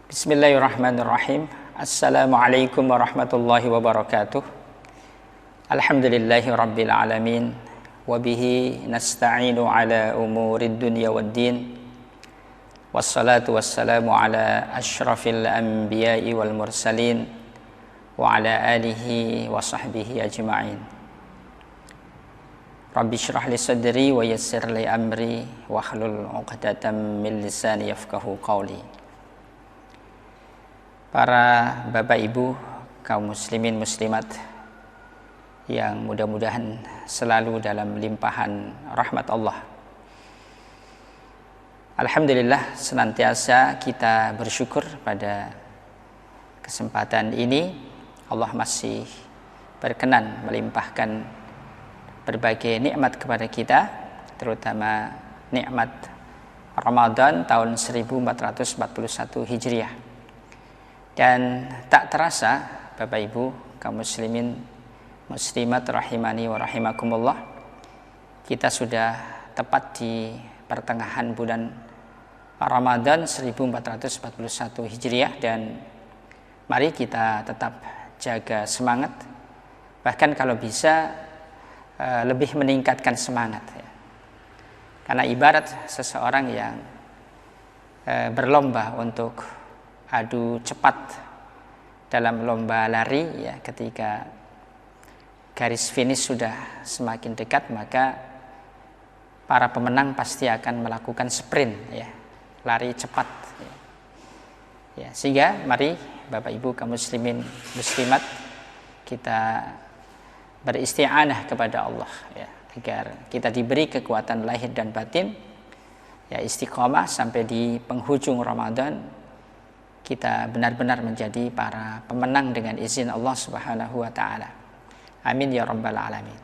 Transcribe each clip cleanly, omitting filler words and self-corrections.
Bismillahirrahmanirrahim. Assalamualaikum warahmatullahi wabarakatuh. Alhamdulillahi rabbil alamin. Wabihi nasta'inu ala umurid dunya waddin. Wassalatu wassalamu ala ashrafil anbiya'i wal mursalin. Wa ala alihi wa sahbihi ajma'in. Rabbi syrah li sadri wa yassir li amri. Wahlul uqdatan min lisani yafqahu qawli. Para bapak ibu kaum muslimin muslimat yang mudah-mudahan selalu dalam limpahan rahmat Allah. Alhamdulillah, senantiasa kita bersyukur pada kesempatan ini Allah masih berkenan melimpahkan berbagai nikmat kepada kita, terutama nikmat Ramadan tahun 1441 Hijriah. Dan tak terasa Bapak Ibu kaum muslimin muslimat rahimani wa rahimakumullah, kita sudah tepat di pertengahan bulan Ramadan 1441 Hijriah, dan mari kita tetap jaga semangat, bahkan kalau bisa lebih meningkatkan semangat ya. Karena ibarat seseorang yang berlomba untuk adu cepat dalam lomba lari ya, ketika garis finish sudah semakin dekat, maka para pemenang pasti akan melakukan sprint ya, lari cepat ya. Ya, sehingga mari Bapak Ibu kaum muslimin muslimat, kita beristi'anah kepada Allah ya, agar kita diberi kekuatan lahir dan batin ya, istiqomah sampai di penghujung Ramadan kita benar-benar menjadi para pemenang dengan izin Allah Subhanahu wa taala. Amin ya rabbal alamin.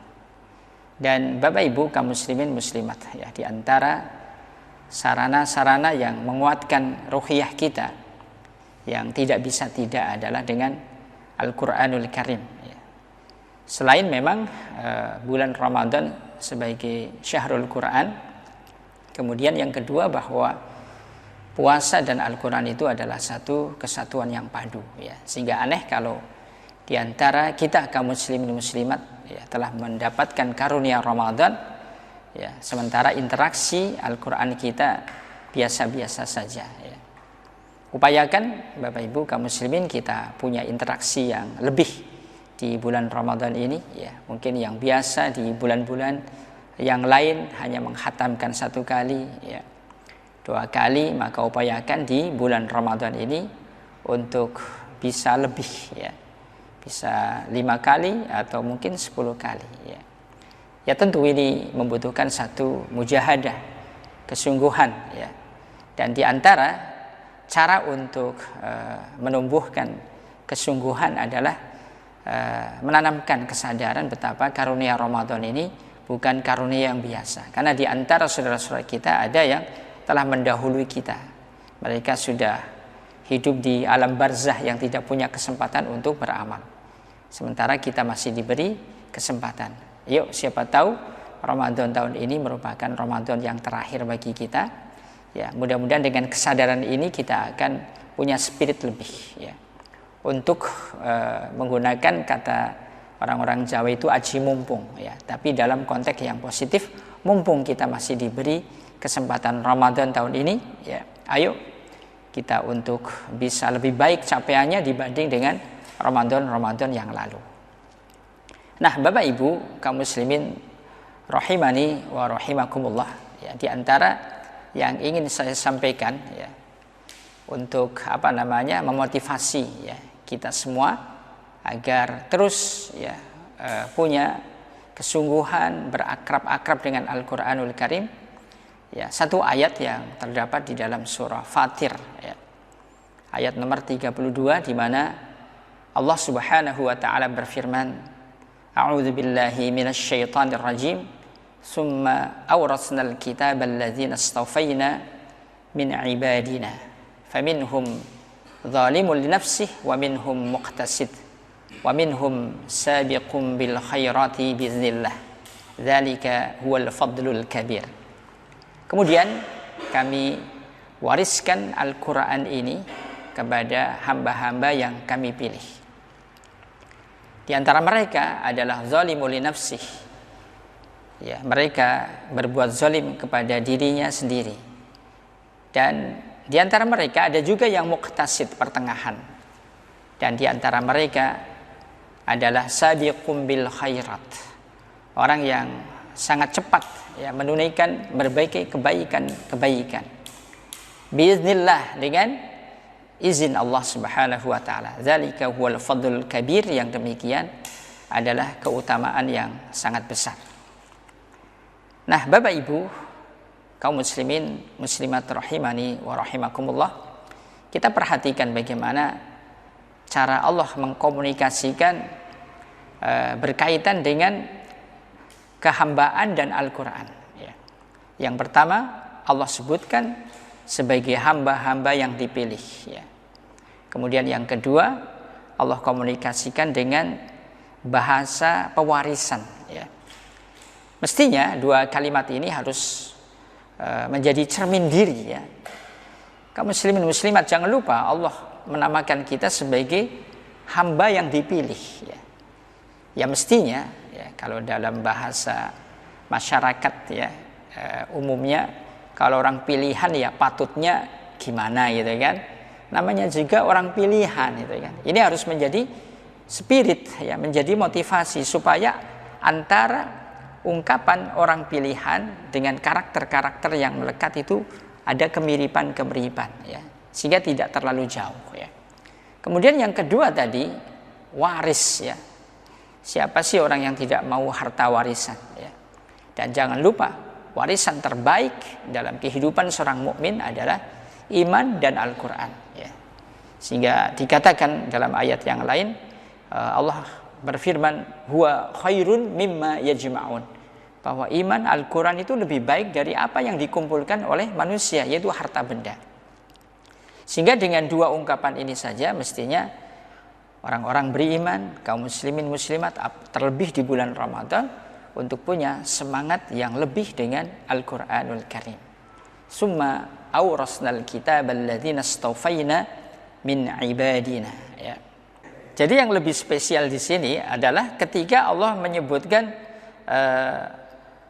Dan Bapak Ibu kaum muslimin muslimat ya, di antara sarana-sarana yang menguatkan ruhiyah kita yang tidak bisa tidak adalah dengan Al-Qur'anul Karim ya. Selain memang bulan Ramadan sebagai syahrul Quran, kemudian yang kedua bahwa puasa dan Al-Quran itu adalah satu kesatuan yang padu ya. Sehingga aneh kalau diantara kita kaum muslimin muslimat ya, telah mendapatkan karunia Ramadan ya, sementara interaksi Al-Quran kita biasa-biasa saja ya. Upayakan Bapak Ibu kaum muslimin kita punya interaksi yang lebih di bulan Ramadan ini ya. Mungkin yang biasa di bulan-bulan yang lain hanya menghatamkan satu kali ya, 2 kali, maka upayakan di bulan Ramadan ini untuk bisa lebih ya, bisa 5 kali atau mungkin 10 kali ya. Ya tentu ini membutuhkan satu mujahadah, kesungguhan ya. Dan di antara cara untuk menumbuhkan kesungguhan adalah menanamkan kesadaran betapa karunia Ramadan ini bukan karunia yang biasa. Karena di antara saudara-saudara kita ada yang telah mendahului kita. Mereka sudah hidup di alam barzah yang tidak punya kesempatan untuk beramal. Sementara kita masih diberi kesempatan. Yuk, siapa tahu Ramadan tahun ini merupakan Ramadan yang terakhir bagi kita. Ya, mudah-mudahan dengan kesadaran ini kita akan punya spirit lebih ya, untuk menggunakan kata orang-orang Jawa itu aji mumpung ya, tapi dalam konteks yang positif, mumpung kita masih diberi kesempatan Ramadan tahun ini ya, ayo kita untuk bisa lebih baik capaiannya dibanding dengan Ramadan yang lalu. Nah, Bapak Ibu kaum muslimin rahimani wa rahimakumullah ya, di antara yang ingin saya sampaikan ya, untuk memotivasi ya kita semua agar terus ya punya kesungguhan berakrab-akrab dengan Al-Qur'anul Karim. Ya, satu ayat yang terdapat di dalam surah Fatir ya, ayat nomor 32, di mana Allah Subhanahu wa taala berfirman, A'udzu billahi minasyaitonir rajim, summa awrasnal kitabal ladzina istafaina min ibadina faminhum zalimun li nafsihi wa minhum muqtasid wa minhum sabiqun bil khairati biiznillah dzalika huwal fadlul kabir. Kemudian kami wariskan Al-Quran ini kepada hamba-hamba yang kami pilih. Di antara mereka adalah zalimul li nafsih. Ya, mereka berbuat zalim kepada dirinya sendiri. Dan di antara mereka ada juga yang muqtasid, pertengahan. Dan di antara mereka adalah sabiqum bil khairat. Orang yang sangat cepat ya menunaikan berbagai kebaikan. Biiznillah, dengan izin Allah Subhanahu wa taala. Dzalika huwal fadlul kabir, yang demikian adalah keutamaan yang sangat besar. Nah, Bapak Ibu, kaum muslimin muslimat rahimani wa rahimakumullah, kita perhatikan bagaimana cara Allah mengkomunikasikan berkaitan dengan kehambaan dan Al-Quran. Yang pertama, Allah sebutkan sebagai hamba-hamba yang dipilih. Kemudian yang kedua, Allah komunikasikan dengan bahasa pewarisan. Mestinya dua kalimat ini harus menjadi cermin diri. Kaum muslimin muslimat, jangan lupa Allah menamakan kita sebagai hamba yang dipilih. Ya mestinya, kalau dalam bahasa masyarakat umumnya, kalau orang pilihan ya patutnya gimana gitu kan, namanya juga orang pilihan gitu kan. Ini harus menjadi spirit menjadi motivasi supaya antara ungkapan orang pilihan dengan karakter-karakter yang melekat itu ada kemiripan-kemiripan sehingga tidak terlalu jauh Kemudian yang kedua tadi, waris Siapa sih orang yang tidak mau harta warisan Dan jangan lupa, warisan terbaik dalam kehidupan seorang mukmin adalah iman dan Al-Quran Sehingga dikatakan dalam ayat yang lain, Allah berfirman, huwa khairun mimma yajma'un, bahwa iman Al-Quran itu lebih baik dari apa yang dikumpulkan oleh manusia, yaitu harta benda. Sehingga dengan dua ungkapan ini saja mestinya orang-orang beriman, kaum muslimin muslimat, terlebih di bulan Ramadan, untuk punya semangat yang lebih dengan Al-Quranul Karim. Summa awrasnal kitab alladzina stawfayna min ibadina. Jadi yang lebih spesial di sini adalah ketika Allah menyebutkan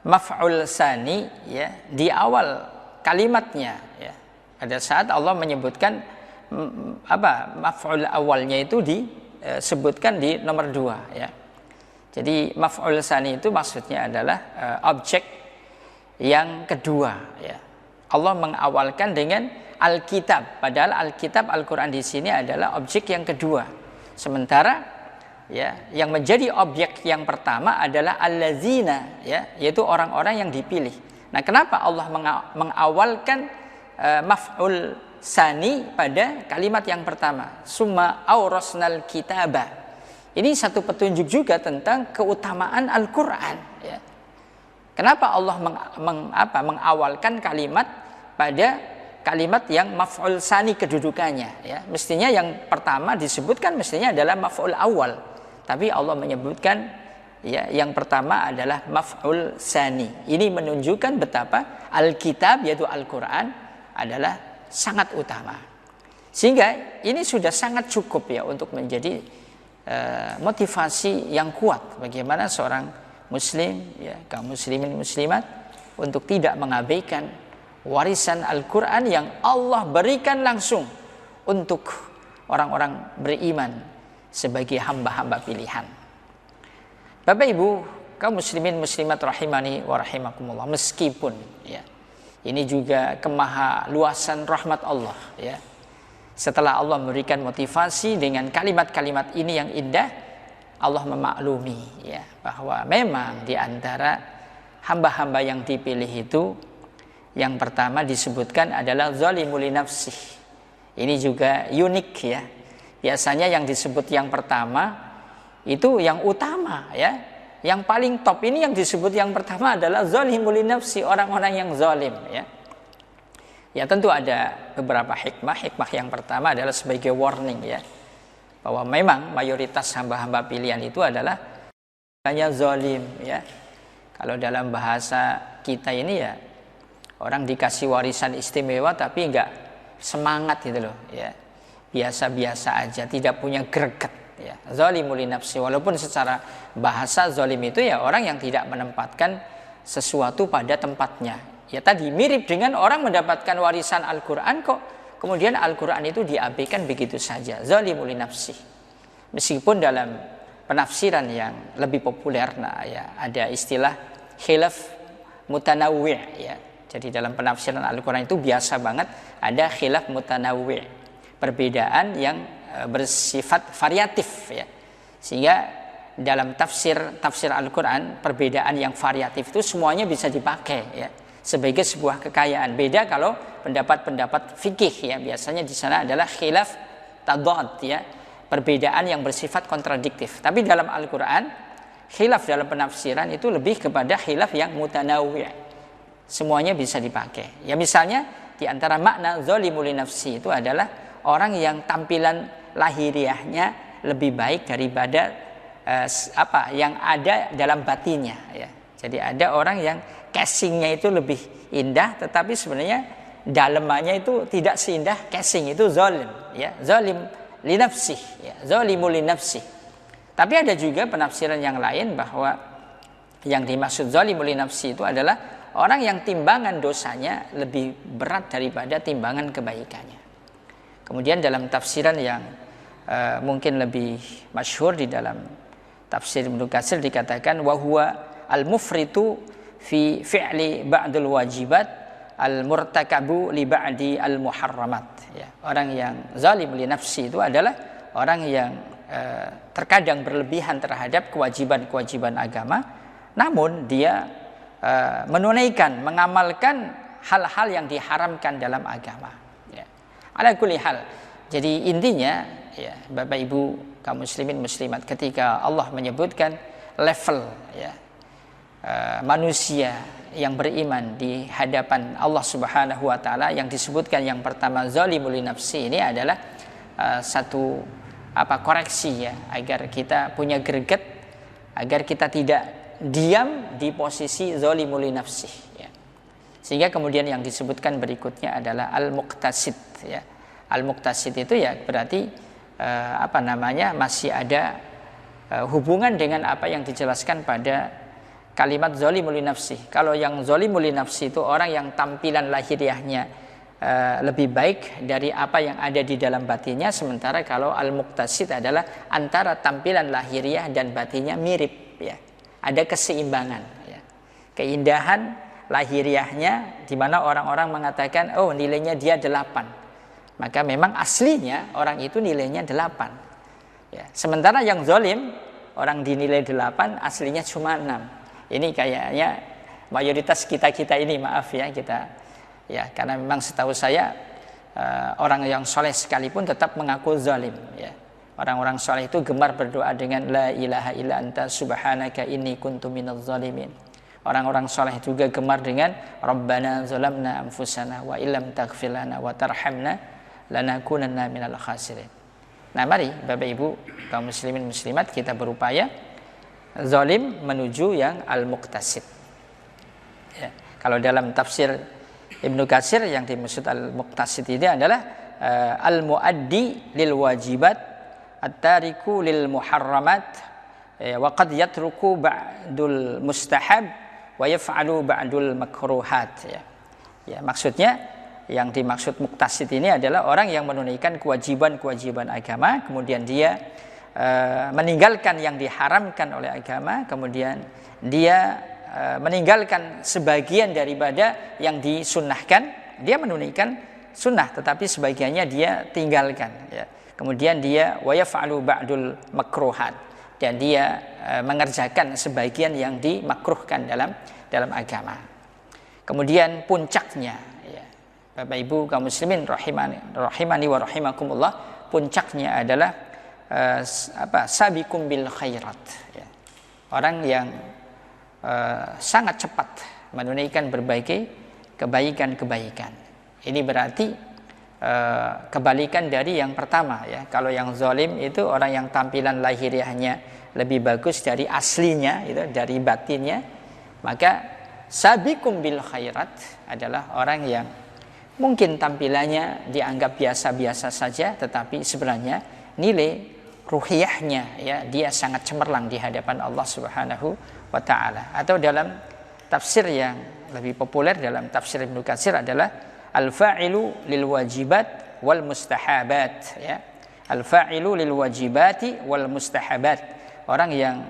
maf'ul sani di awal kalimatnya Pada saat Allah menyebutkan maf'ul awalnya itu disebutkan di nomor 2 Jadi maf'ul sani itu maksudnya adalah objek yang kedua Allah mengawalkan dengan Alkitab, padahal Alkitab Al-Quran di sini adalah objek yang kedua. Sementara yang menjadi objek yang pertama adalah allazina yaitu orang-orang yang dipilih. Nah, kenapa Allah mengawalkan maf'ul sani pada kalimat yang pertama? Summa awrasnal kitaba. Ini satu petunjuk juga tentang keutamaan Al-Quran. Kenapa Allah mengawalkan kalimat pada kalimat yang maf'ul sani kedudukannya Mestinya yang pertama disebutkan mestinya adalah maf'ul awal, tapi Allah menyebutkan yang pertama adalah maf'ul sani. Ini menunjukkan betapa Alkitab yaitu Al-Quran adalah sangat utama, sehingga ini sudah sangat cukup untuk menjadi motivasi yang kuat bagaimana seorang muslim kaum muslimin muslimat untuk tidak mengabaikan warisan Al-Quran yang Allah berikan langsung untuk orang-orang beriman sebagai hamba-hamba pilihan. Bapak Ibu, kaum muslimin muslimat rahimani wa rahimakumullah, meskipun ini juga kemahaluasan rahmat Allah setelah Allah memberikan motivasi dengan kalimat-kalimat ini yang indah, Allah memaklumi bahwa memang di antara hamba-hamba yang dipilih itu yang pertama disebutkan adalah zalimul li nafsih. Ini juga unik Biasanya yang disebut yang pertama itu yang utama Yang paling top ini yang disebut yang pertama adalah zalimul li nafsi, orang-orang yang zalim tentu ada beberapa hikmah. Hikmah yang pertama adalah sebagai warning bahwa memang mayoritas hamba-hamba pilihan itu adalah hanya zalim Kalau dalam bahasa kita ini orang dikasih warisan istimewa tapi enggak semangat gitu loh biasa-biasa aja, tidak punya greget ya. Zalimul nafsi, walaupun secara bahasa zalim itu ya orang yang tidak menempatkan sesuatu pada tempatnya. Ya tadi mirip dengan orang mendapatkan warisan Al-Qur'an kok kemudian Al-Qur'an itu diabaikan begitu saja. Zalimul nafsi. Meskipun dalam penafsiran yang lebih populer ya ada istilah khilaf mutanawwi' ya. Jadi dalam penafsiran Al-Qur'an itu biasa banget ada khilaf mutanawwi', perbedaan yang bersifat variatif ya. Sehingga dalam tafsir Al-Qur'an perbedaan yang variatif itu semuanya bisa dipakai ya sebagai sebuah kekayaan. Beda kalau pendapat-pendapat fikih ya, biasanya di sana adalah khilaf tadad ya, perbedaan yang bersifat kontradiktif. Tapi dalam Al-Qur'an khilaf dalam penafsiran itu lebih kepada khilaf yang mutanawwi'. Semuanya bisa dipakai. Ya misalnya di antara makna zalimul nafsi itu adalah orang yang tampilan lahiriahnya lebih baik daripada yang ada dalam batinnya ya. Jadi ada orang yang casingnya itu lebih indah tetapi sebenarnya dalamannya itu tidak seindah casing, itu zalim ya, zalim li nafsih ya, zalimul nafsih. Tapi ada juga penafsiran yang lain bahwa yang dimaksud zalimul nafsi itu adalah orang yang timbangan dosanya lebih berat daripada timbangan kebaikannya. Kemudian dalam tafsiran yang mungkin lebih masyhur di dalam tafsir Ibnu Katsir dikatakan wa huwa al-mufritu fi fi'li ba'dul wajibat al-murtakabu li ba'di al-muharramat ya. Orang yang zalim li nafsi itu adalah orang yang terkadang berlebihan terhadap kewajiban-kewajiban agama, namun dia menunaikan, mengamalkan hal-hal yang diharamkan dalam agama ya. Ala kulli hal. Jadi intinya ya Bapak Ibu kaum muslimin muslimat, ketika Allah menyebutkan level ya manusia yang beriman di hadapan Allah Subhanahu wa taala, yang disebutkan yang pertama zalimul nafsi, ini adalah satu koreksi ya, agar kita punya greget, agar kita tidak diam di posisi zalimul nafsi ya. Sehingga kemudian yang disebutkan berikutnya adalah al-muqtasid ya. Al-muqtasid itu ya berarti masih ada hubungan dengan apa yang dijelaskan pada kalimat zalimul nafsi. Kalau yang zalimul nafsi itu orang yang tampilan lahiriahnya lebih baik dari apa yang ada di dalam batinnya, sementara kalau al-muqtasid adalah antara tampilan lahiriah dan batinnya mirip ya. Ada keseimbangan ya. Keindahan lahiriahnya di mana orang-orang mengatakan oh nilainya dia 8. Maka memang aslinya orang itu nilainya 8 ya. Sementara yang zalim orang dinilai 8 aslinya cuma 6. Ini kayaknya mayoritas kita ini, maaf ya kita ya, karena memang setahu saya orang yang soleh sekalipun tetap mengaku zalim ya. Orang-orang soleh itu gemar berdoa dengan la ilaha illa anta subhanaka inni kuntu minadz zalimin. Orang-orang soleh juga gemar dengan rabbana zalamna anfusana wa illam taghfir lana wa tarhamna lanakunanna minal khasirin. Nah, mari Bapak Ibu kaum muslimin muslimat kita berupaya zalim menuju yang al-muqtasid. Ya, kalau dalam tafsir Ibnu Katsir yang dimaksud al-muqtasid ini adalah al-muaddi lil wajibat at-tariku lil muharramat wa qad yatruku ba'dul mustahab wa yaf'alu ba'dul makruhat ya. Ya, maksudnya yang dimaksud muqtasid ini adalah orang yang menunaikan kewajiban-kewajiban agama, kemudian dia meninggalkan yang diharamkan oleh agama, kemudian dia meninggalkan sebagian daripada yang disunnahkan. Dia menunaikan sunnah tetapi sebagiannya dia tinggalkan ya. Kemudian dia wa yaf'alu ba'dul makruhat, dan dia mengerjakan sebagian yang dimakruhkan dalam agama. Kemudian puncaknya Bapak Ibu kaum muslimin rahimani wa rahimakumullah, puncaknya adalah sabiqum bil khairat ya. Orang yang sangat cepat menunaikan berbagai kebaikan-kebaikan. Ini berarti kebalikan dari yang pertama ya. Kalau yang zalim itu orang yang tampilan lahiriahnya lebih bagus dari aslinya itu, dari batinnya. Maka sabiqum bil khairat adalah orang yang Mungkin tampilannya dianggap biasa-biasa saja, tetapi sebenarnya nilai ruhiyahnya ya dia sangat cemerlang di hadapan Allah Subhanahu wa taala. Atau dalam tafsir yang lebih populer dalam tafsir Ibnu Katsir adalah al-fa'ilu lil wajibat wal mustahabat ya. Al-fa'ilu lil wajibati wal mustahabat. Orang yang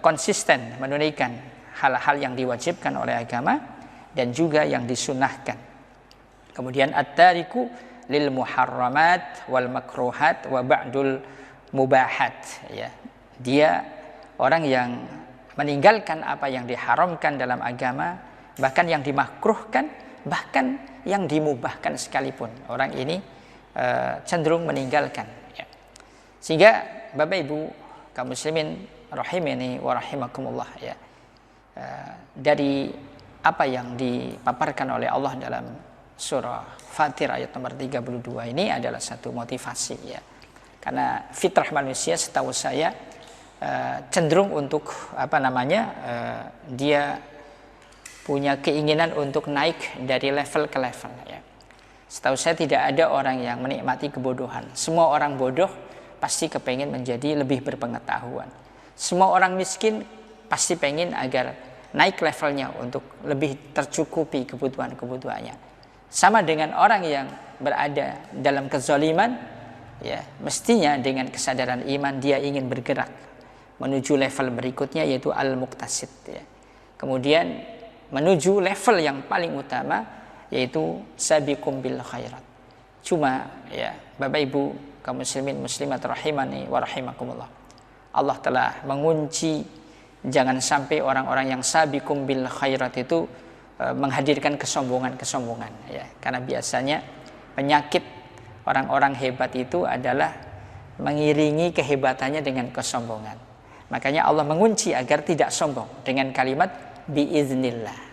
konsisten menunaikan hal-hal yang diwajibkan oleh agama dan juga yang disunahkan. Kemudian at-tariku lil muharramat wal makruhat wa ba'dul mubahat ya. Dia orang yang meninggalkan apa yang diharamkan dalam agama, bahkan yang dimakruhkan, bahkan yang dimubahkan sekalipun. Orang ini cenderung meninggalkan ya. Sehingga Bapak Ibu kaum muslimin rahimani wa rahimakumullah ya. Dari apa yang dipaparkan oleh Allah dalam surah Fatir ayat nomor 32 ini adalah satu motivasi ya. Karena fitrah manusia setahu saya cenderung untuk dia punya keinginan untuk naik dari level ke level ya. Setahu saya tidak ada orang yang menikmati kebodohan. Semua orang bodoh pasti kepengen menjadi lebih berpengetahuan. Semua orang miskin pasti pengen agar naik levelnya untuk lebih tercukupi kebutuhan-kebutuhannya. Sama dengan orang yang berada dalam kezaliman ya, mestinya dengan kesadaran iman dia ingin bergerak menuju level berikutnya yaitu al-muqtasid ya. Kemudian menuju level yang paling utama yaitu sabiqum bil khairat. Cuma ya Bapak Ibu kaum muslimin muslimat rahimani wa rahimakumullah. Allah telah mengunci jangan sampai orang-orang yang sabiqum bil khairat itu menghadirkan kesombongan-kesombongan ya. Karena biasanya penyakit orang-orang hebat itu adalah mengiringi kehebatannya dengan kesombongan. Makanya Allah mengunci agar tidak sombong dengan kalimat biiznillah.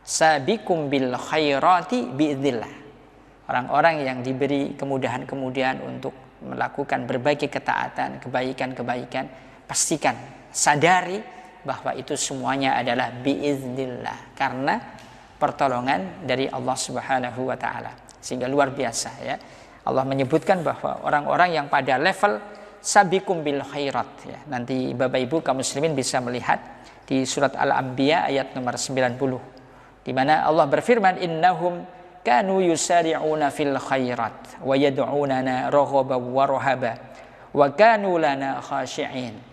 Sabiqum bil khairati biiznillah. Orang-orang yang diberi kemudahan-kemudahan untuk melakukan berbagai ketaatan, kebaikan-kebaikan, pastikan, sadari bahwa itu semuanya adalah biiznillah karena pertolongan dari Allah Subhanahu wa taala. Sehingga luar biasa ya. Allah menyebutkan bahwa orang-orang yang pada level sabiqum bil khairat ya. Nanti Bapak Ibu kaum muslimin bisa melihat di surat Al-Anbiya ayat nomor 90 di mana Allah berfirman innahum kanu yusari'una fil khairat wa yad'unana raghaban wa rahaba wa kanu lana khashi'in.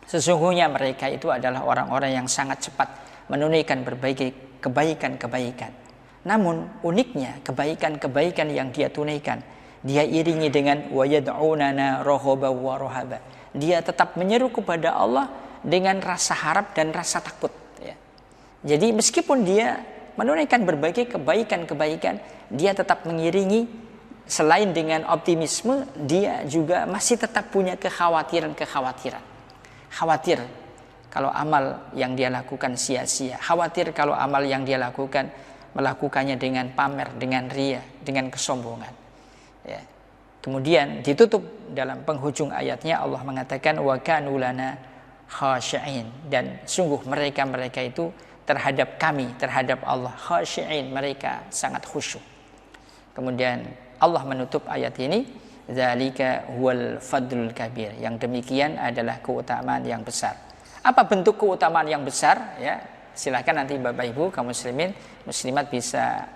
Sesungguhnya mereka itu adalah orang-orang yang sangat cepat menunaikan berbagai kebaikan-kebaikan. Namun uniknya kebaikan-kebaikan yang dia tunaikan, dia iringi dengan wa yad'unana raghaban wa rahaba. Dia tetap menyeru kepada Allah dengan rasa harap dan rasa takut ya. Jadi meskipun dia menunaikan berbagai kebaikan-kebaikan, dia tetap mengiringi selain dengan optimisme, dia juga masih tetap punya kekhawatiran-kekhawatiran. Khawatir kalau amal yang dia lakukan sia-sia. Khawatir kalau amal yang dia lakukan melakukannya dengan pamer, dengan ria, dengan kesombongan. Ya. Kemudian ditutup dalam penghujung ayatnya Allah mengatakan wa kanu lana khashi'in, dan sungguh mereka itu terhadap kami, terhadap Allah khashi'in, mereka sangat khusyuk. Kemudian Allah menutup ayat ini zalika huwal fadlul kabir, yang demikian adalah keutamaan yang besar. Apa bentuk keutamaan yang besar ya? Silakan nanti Bapak Ibu kaum muslimin muslimat bisa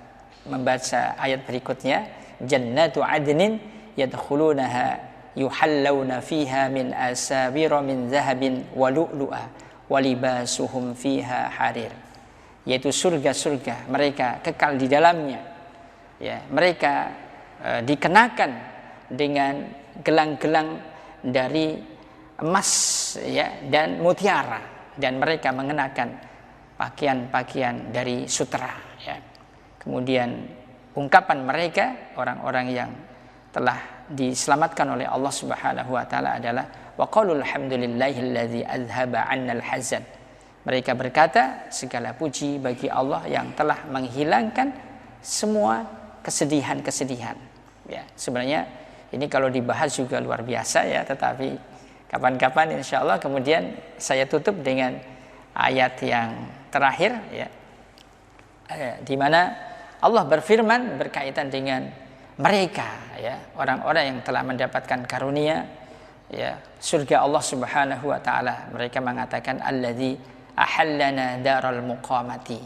membaca ayat berikutnya. Jannatu adnin yadkhulunaha yuhallawna fiha min asawira min zahabin wa lu'lu'a wa libasuhum fiha harir. Yaitu surga-surga, mereka kekal di dalamnya ya. Mereka dikenakan dengan gelang-gelang dari emas ya dan mutiara, dan mereka mengenakan pakaian-pakaian dari sutera ya. Kemudian ungkapan mereka orang-orang yang telah diselamatkan oleh Allah Subhanahu wa taala adalah wa qalu alhamdulillahilladzi azhaba 'annal hazan. Mereka berkata segala puji bagi Allah yang telah menghilangkan semua kesedihan-kesedihan ya. Sebenarnya ini kalau dibahas juga luar biasa ya, tetapi kapan-kapan insya Allah. Kemudian saya tutup dengan ayat yang terakhir ya, di mana Allah berfirman berkaitan dengan mereka, ya, orang-orang yang telah mendapatkan karunia, ya, surga Allah Subhanahu wa taala. Mereka mengatakan alladzi ahallana daral muqamati.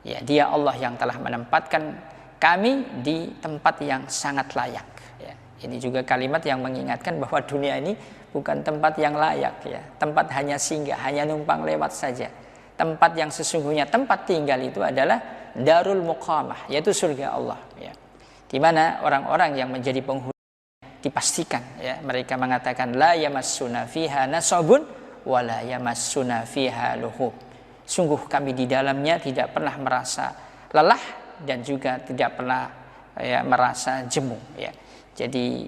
Ya, dia Allah yang telah menempatkan kami di tempat yang sangat layak, ya. Ini juga kalimat yang mengingatkan bahwa dunia ini bukan tempat yang layak, ya. Tempat hanya singgah, hanya numpang lewat saja. Tempat yang sesungguhnya tempat tinggal itu adalah darul muqamah, yaitu surga Allah, ya. Di mana orang-orang yang menjadi penghuni dipastikan, ya, mereka mengatakan la yamassuna fiha nasabun wa la yamassuna fiha luhub. Sungguh kami di dalamnya tidak pernah merasa lelah dan juga tidak pernah, ya, merasa jemu, ya. Jadi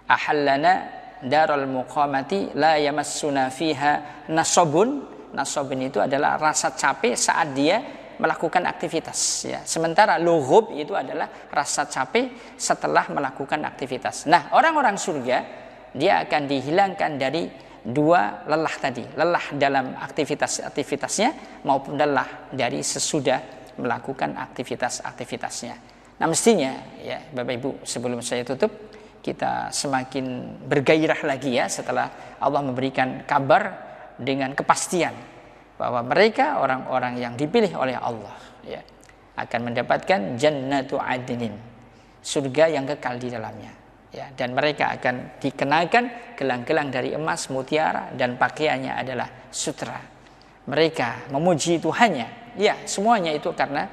ahallana darul muqamati la yamassuna fiha nasabun. Nasabun itu adalah rasa capek saat dia melakukan aktivitas, ya. Sementara lughub itu adalah rasa capek setelah melakukan aktivitas. Nah, orang-orang surga dia akan dihilangkan dari dua lelah tadi, lelah dalam aktivitasnya maupun lelah dari sesudah melakukan aktivitasnya. Nah, mestinya, ya, Bapak Ibu, sebelum saya tutup, kita semakin bergairah lagi, ya, setelah Allah memberikan kabar dengan kepastian bahwa mereka orang-orang yang dipilih oleh Allah, ya, akan mendapatkan jannatu adnin, surga yang kekal di dalamnya, ya, dan mereka akan dikenakan gelang-gelang dari emas, mutiara, dan pakaiannya adalah sutra. Mereka memuji Tuhannya, ya, semuanya itu karena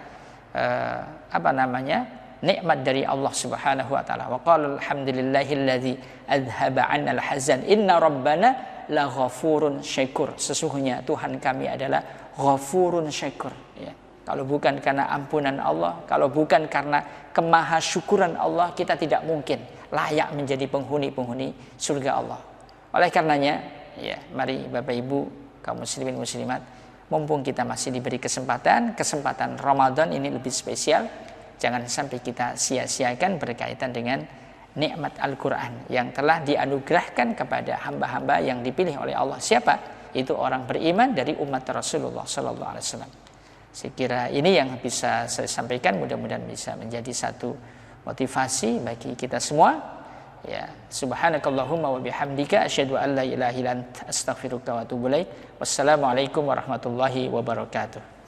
nikmat dari Allah Subhanahu wa taala. Wa qala alhamdulillahilladzi adhaba 'anna al-hazan inna rabbana la ghafurun syakur. Sesungguhnya Tuhan kami adalah ghafurun syakur, ya. Kalau bukan karena ampunan Allah, kalau bukan karena kemahasyukuran Allah, kita tidak mungkin layak menjadi penghuni surga Allah. Oleh karenanya, ya, mari Bapak Ibu kaum muslimin muslimat, mumpung kita masih diberi kesempatan Ramadan ini lebih spesial, jangan sampai kita sia-siakan berkaitan dengan nikmat Al-Quran yang telah dianugerahkan kepada hamba-hamba yang dipilih oleh Allah. Siapa? Itu orang beriman dari umat Rasulullah Sallallahu Alaihi Wasallam. Saya kira ini yang bisa saya sampaikan, mudah-mudahan bisa menjadi satu motivasi bagi kita semua, ya. Subhanakallahumma wa bihamdika asyhadu an la ilaha illa anta astaghfiruka wa atubu ilaik. Wassalamualaikum warahmatullahi wabarakatuh.